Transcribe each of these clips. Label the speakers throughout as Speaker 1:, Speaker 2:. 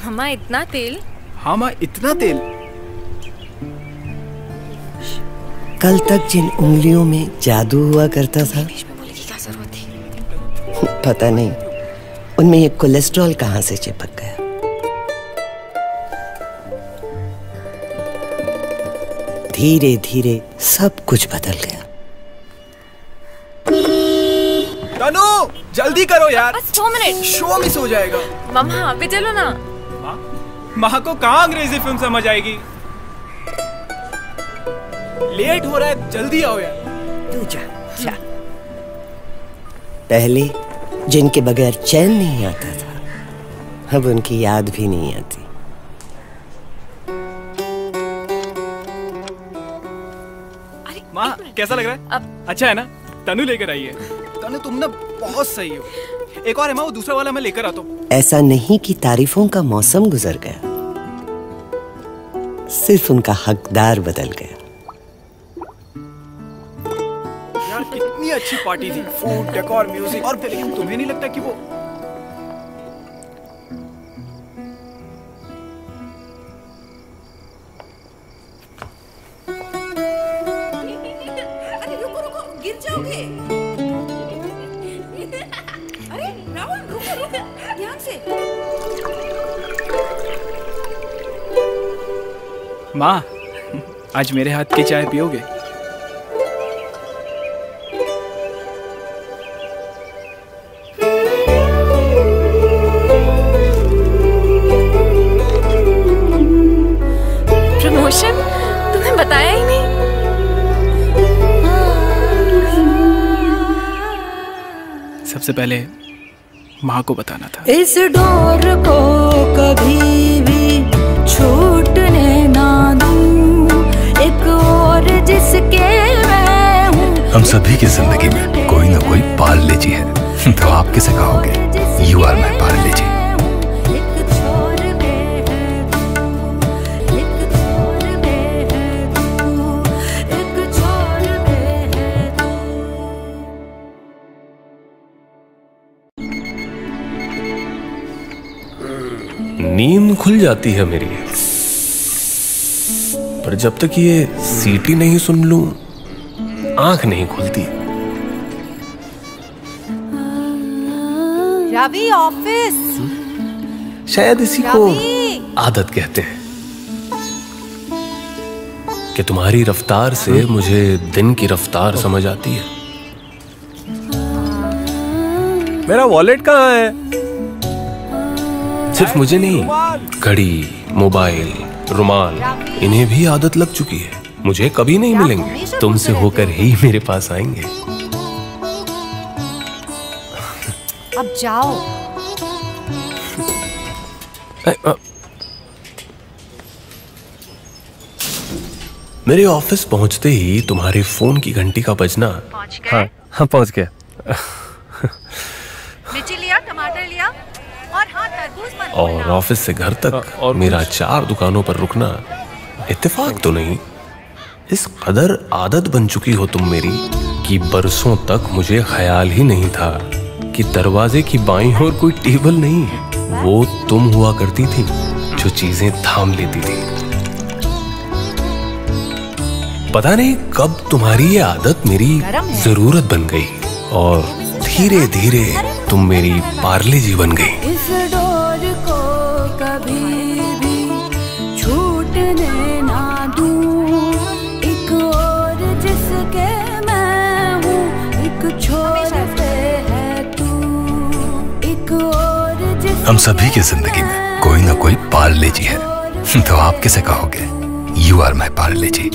Speaker 1: मामा इतना तेल?
Speaker 2: हाँ माँ, इतना तेल।
Speaker 3: कल तक जिन उंगलियों में जादू हुआ करता था,
Speaker 1: बोलने की क्या जरूरत थी?
Speaker 3: पता नहीं उनमें ये कोलेस्ट्रॉल कहाँ से चिपक गया। धीरे धीरे सब कुछ बदल गया।
Speaker 2: तनु, जल्दी करो यार,
Speaker 1: बस 2 मिनट,
Speaker 2: शो मिस हो जाएगा।
Speaker 1: मामा अभी चलो ना।
Speaker 2: माँ को कहाँ अंग्रेजी फिल्म समझ आएगी। लेट हो रहा है, जल्दी आओ यार।
Speaker 3: तू जा जा। पहले जिनके बगैर चैन नहीं आता था, अब उनकी याद भी नहीं आती।
Speaker 2: माँ कैसा लग रहा है?
Speaker 1: अब
Speaker 2: अच्छा है ना? तनु लेकर आई है। तनु तुम ना बहुत सही हो। एक और है माँ, वो दूसरा वाला मैं लेकर आता हूँ।
Speaker 3: ऐसा नहीं कि तारीफों का मौसम गुजर गया, सिर्फ उनका हकदार बदल गया।
Speaker 2: यार कितनी अच्छी पार्टी थी, फूड, डेकोर, म्यूजिक, और फिर लेकिन तुम्हें नहीं लगता कि वो
Speaker 1: गिर जाओगे। अरे राहुल रुको ध्यान से।
Speaker 2: माँ, आज मेरे हाथ की चाय पियोगे?
Speaker 1: प्रमोशन तुम्हें बताया ही नहीं।
Speaker 2: सबसे पहले माँ को बताना था।
Speaker 4: इस डोर को कभी भी छूटने ना दूं, एक और जिसके मैं हूँ।
Speaker 5: हम सभी की जिंदगी में कोई ना कोई पार्ले जी है, तो आप किसे कहोगे? यू आर माई पार्ले जी। नींद खुल जाती है मेरी, पर जब तक ये सीटी नहीं सुन लूं, आंख नहीं खुलती।
Speaker 4: रवि ऑफिस।
Speaker 5: शायद इसी को आदत कहते हैं कि तुम्हारी रफ्तार से मुझे दिन की रफ्तार समझ आती है। मेरा वॉलेट कहाँ है? सिर्फ मुझे नहीं, घड़ी, मोबाइल, रुमाल, इन्हें भी आदत लग चुकी है। मुझे कभी नहीं मिलेंगे, तुमसे होकर ही मेरे पास आएंगे।
Speaker 4: अब जाओ।
Speaker 5: मेरे ऑफिस पहुंचते ही तुम्हारे फोन की घंटी का बजना। हाँ पहुंच गया।
Speaker 4: मिर्ची लिया, टमाटर लिया, और हाँ तरबूज मत
Speaker 5: और
Speaker 4: भूलना।
Speaker 5: ऑफिस से घर तक और मेरा 4 दुकानों पर रुकना इत्तेफाक तो नहीं। इस कदर आदत बन चुकी हो तुम मेरी कि बरसों तक मुझे ख्याल ही नहीं था कि दरवाजे की बाईं ओर कोई टेबल नहीं है। वो तुम हुआ करती थी जो चीजें थाम लेती थी। पता नहीं कब तुम्हारी ये आदत मेरी जरूरत बन गई और धीरे धीरे तुम मेरी पार्ले जी बन गई।
Speaker 4: इस डोर को कभी भी छूटने ना दूं, एक और जिसके मैं हूँ, एक छोर पे है तू, एक और जिस।
Speaker 5: हम सभी की जिंदगी में कोई ना कोई पार्ले जी है, तो आप किसे कहोगे? यू आर माई पार्ले जी।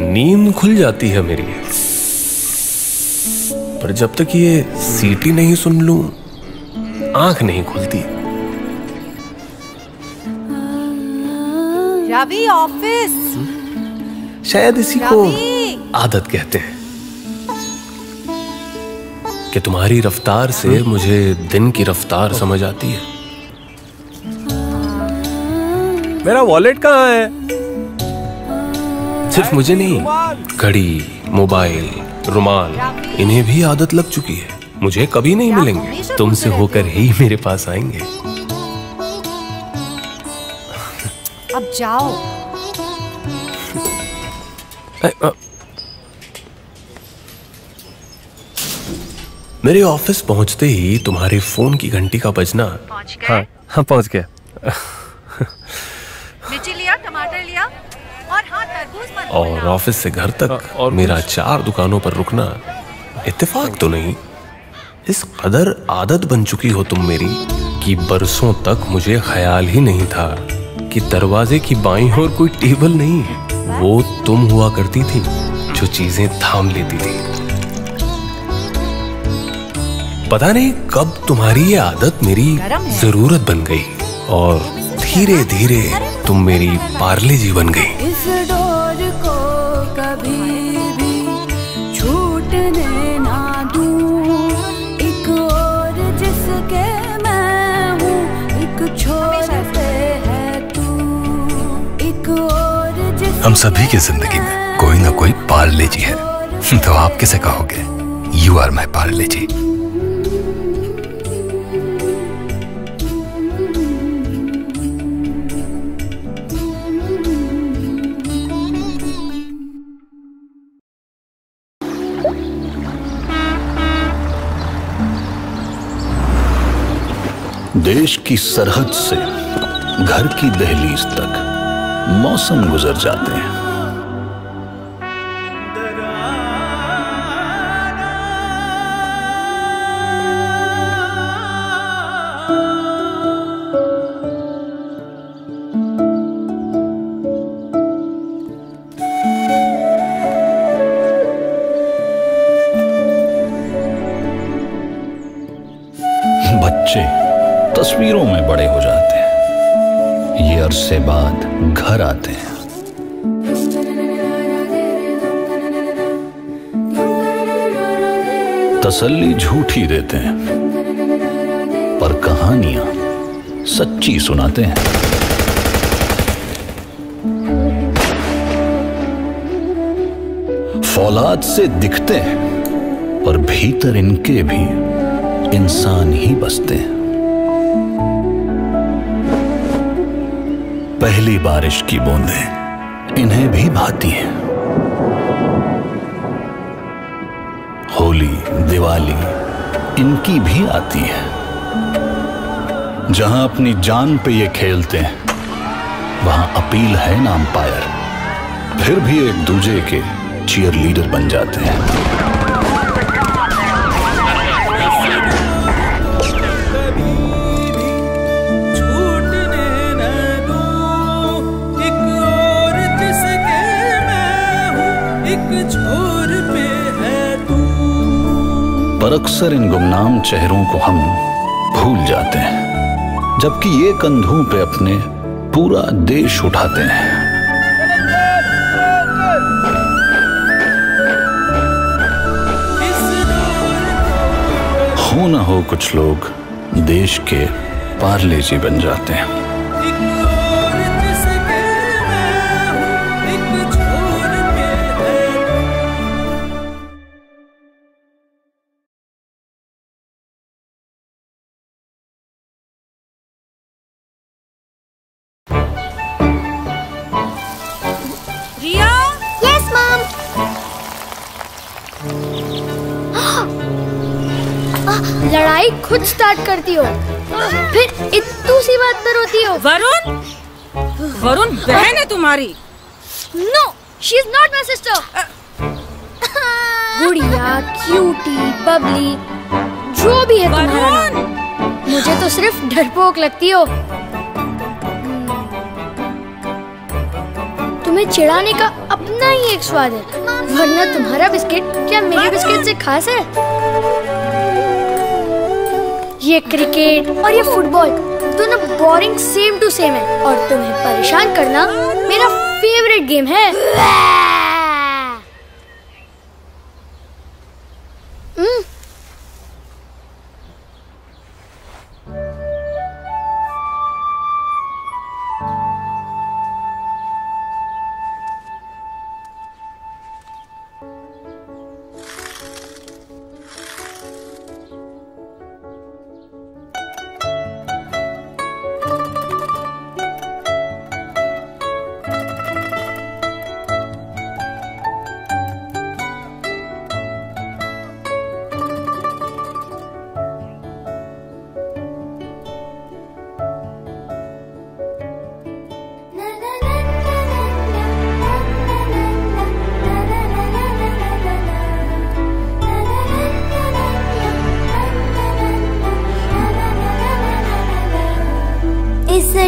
Speaker 5: नींद खुल जाती है मेरी, पर जब तक ये सीटी नहीं सुन लूं, आंख नहीं खुलती।
Speaker 4: रवि ऑफिस।
Speaker 5: शायद इसी को आदत कहते हैं कि तुम्हारी रफ्तार से मुझे दिन की रफ्तार समझ आती है। मेरा वॉलेट कहाँ है? सिर्फ मुझे नहीं, घड़ी, मोबाइल, रुमाल, इन्हें भी आदत लग चुकी है। मुझे कभी नहीं मिलेंगे, तुमसे होकर ही मेरे पास आएंगे।
Speaker 4: अब जाओ।
Speaker 5: मेरे ऑफिस पहुंचते ही तुम्हारे फोन की घंटी का बजना।
Speaker 4: पहुंच गए?
Speaker 5: हाँ पहुंच गया।
Speaker 4: मिर्ची लिया, टमाटर लिया और हाँ तरबूज मत
Speaker 5: और
Speaker 4: भूलना।
Speaker 5: ऑफिस से घर तक और मेरा 4 दुकानों पर रुकना इत्तेफाक तो नहीं। इस कदर आदत बन चुकी हो तुम मेरी कि बरसों तक मुझे ख्याल ही नहीं था कि दरवाजे की बाईं ओर कोई टेबल नहीं है। वो तुम हुआ करती थी जो चीजें थाम लेती थी। पता नहीं कब तुम्हारी ये आदत मेरी जरूरत बन गई और धीरे धीरे तुम मेरी पार्ले जी बन गई।
Speaker 1: इस डोर को कभी भी छूटने ना दूं, एक और जिसके मैं हूँ, एक छोर पे है तू, एक और जिसके
Speaker 6: हम सभी की जिंदगी में कोई ना कोई पार्ले जी है, तो आप किसे कहोगे? यू आर माई पार्ले जी।
Speaker 7: देश की सरहद से घर की दहलीज तक मौसम गुजर जाते हैं। बच्चे तस्वीरों में बड़े हो जाते हैं, ये अरसे बाद घर आते हैं। तसल्ली झूठी देते हैं, पर कहानियां सच्ची सुनाते हैं। फौलाद से दिखते हैं, पर भीतर इनके भी इंसान ही बसते हैं। पहली बारिश की बूंदें इन्हें भी भाती हैं। होली, दिवाली इनकी भी आती है। जहां अपनी जान पे ये खेलते हैं, वहां अपील है ना अंपायर, फिर भी एक दूजे के चीयर लीडर बन जाते हैं। पर अक्सर इन गुमनाम चेहरों को हम भूल जाते हैं, जबकि ये कंधों पे अपने पूरा देश उठाते हैं। हो ना हो कुछ लोग देश के पार्ले जी बन जाते हैं।
Speaker 1: रिया?
Speaker 8: Yes mom. लड़ाई खुद स्टार्ट करती हो, फिर इत्तू सी बात पर होती हो।
Speaker 1: वरुण? वरुण बहन है तुम्हारी?
Speaker 8: No, she is not my sister. गुड़िया, क्यूटी, बबली, जो भी है तुम्हारा नाम, मुझे तो सिर्फ डरपोक लगती हो। तुम्हें चिढ़ाने का अपना ही एक स्वाद है, वरना तुम्हारा बिस्किट क्या मेरे बिस्किट से खास है? ये क्रिकेट और ये फुटबॉल दोनों बोरिंग सेम टू सेम है, और तुम्हें परेशान करना मेरा फेवरेट गेम है।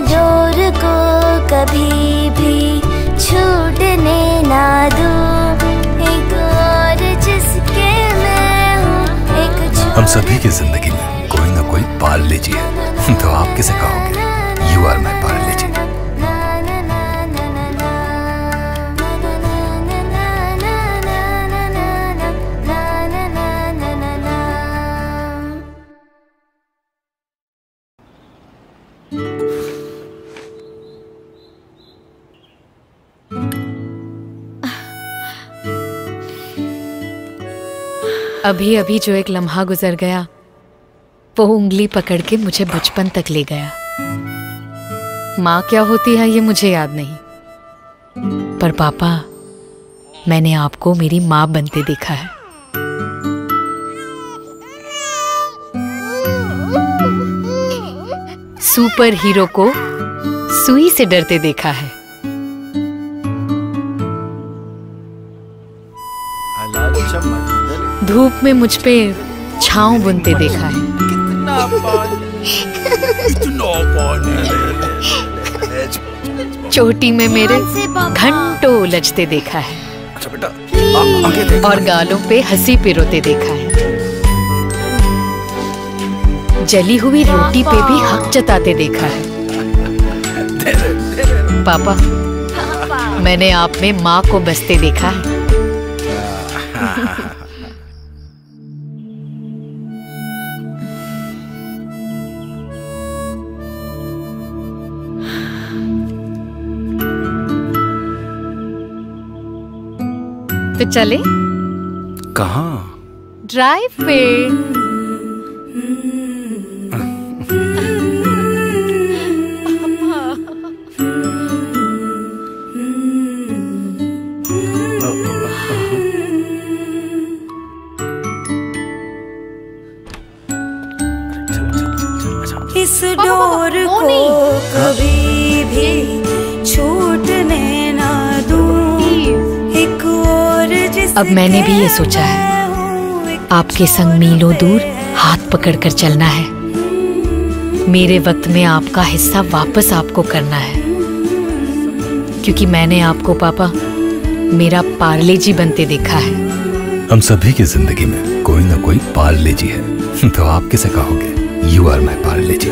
Speaker 1: डोर को कभी भी छूटने ना दूं, एक और जिसके मैं हूँ एक।
Speaker 6: हम सभी की जिंदगी में कोई ना कोई पार्ले जी है, तो आप किसे कहोगे? यू आर माई पार्ले जी।
Speaker 9: अभी अभी जो एक लम्हा गुजर गया वो उंगली पकड़ के मुझे बचपन तक ले गया। माँ क्या होती है ये मुझे याद नहीं, पर पापा मैंने आपको मेरी माँ बनते देखा है। सुपर हीरो को सुई से डरते देखा है। धूप में मुझ पे छांव बुनते देखा है। चोटी में मेरे घंटों उलझते देखा है। और गालों पे हंसी पिरोते देखा है। जली हुई रोटी पे भी हक जताते देखा है। पापा मैंने आप में माँ को बसते देखा है। तो चले
Speaker 6: कहाँ?
Speaker 9: ड्राइव पे।
Speaker 1: इस डोर को कभी भी छूटने ना दूं, एक और जिसके
Speaker 9: अब मैंने भी ये सोचा है, आपके संग मीलों दूर हाथ पकड़कर चलना है। मेरे वक्त में आपका हिस्सा वापस आपको करना है, क्योंकि मैंने आपको पापा मेरा पार्ले जी बनते देखा है।
Speaker 6: हम सभी की जिंदगी में कोई ना कोई पार्ले जी है, तो आप किसे कहोगे? You are my Parle ji.